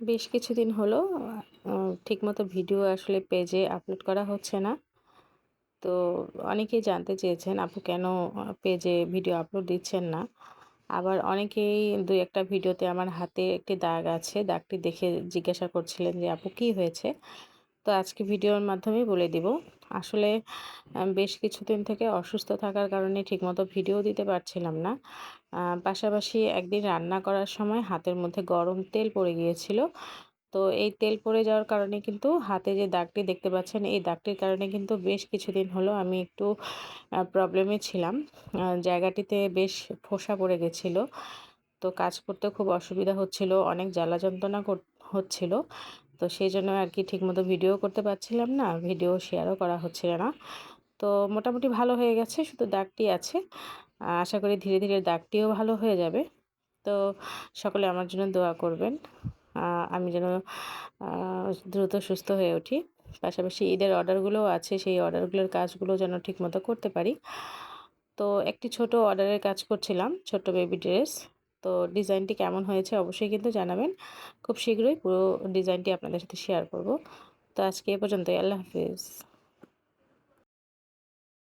বেশ কিছুদিন হলো ঠিকমতো ভিডিও আসলে পেজে আপলোড করা হচ্ছে না। তো অনেকেই জানতে চেয়েছেন আপু কেন পেজে ভিডিও আপলোড দিচ্ছেন না? আবার অনেকেই ২-১ টা ভিডিওতে আমার হাতে একটি দাগ আছে। দাগটি দেখে জিজ্ঞাসা করছিলেন যে আপু কি হয়েছে? তো আজকে ভিডিওর মাধ্যমেই বলে দিব। আসলে বেশ কিছুদিন থেকে অসুস্থ থাকার কারণে ঠিকমতো ভিডিও দিতে পারছিলাম না। পাশাপাশি একদিন রান্না করার সময় হাতের মধ্যে গরম তেল পড়ে গিয়েছিল। তো এই তেল পড়ে যাওয়ার কারণে কিন্তু হাতে যে দাগটি দেখতে পাচ্ছেন, এই দাগটির কারণে কিন্তু বেশ কিছুদিন হলো আমি একটু প্রবলেমে ছিলাম। জায়গাটিতে বেশ ফোসা পড়ে গেছিল। তো কাজ করতে খুব অসুবিধা হচ্ছিল, অনেক জ্বালা যন্ত্রণা হচ্ছিল। তো সেজন্য আরকি ঠিকমতো ভিডিও করতে পারছিলাম না, ভিডিও শেয়ারও করা হচ্ছিল না। তো মোটামুটি ভালো হয়ে গেছে, শুধু দাগটি আছে। আশা করি ধীরে, ধীরে দাগটিও ভালো হয়ে যাবে। তো সকলে আমার জন্য দোয়া করবেন। আ আমি যেন আ দ্রুত সুস্থ হয়ে উঠি। পাশাপাশি ঈদের অর্ডারগুলোও আছে, সেই অর্ডারগুলোর কাজগুলো যেন ঠিকমতো করতে পারি। তো একটি ছোট অর্ডারের কাজ করছিলাম, ছোট্ট বেবি ড্রেস। তো ডিজাইনটি কেমন হয়েছে অবশ্যই কিন্তু জানাবেন। খুব শীঘ্রই পুরো ডিজাইনটি আপনাদের সাথে শেয়ার করব। তো আজকে এ পর্যন্তই। আল্লাহ হাফেজ।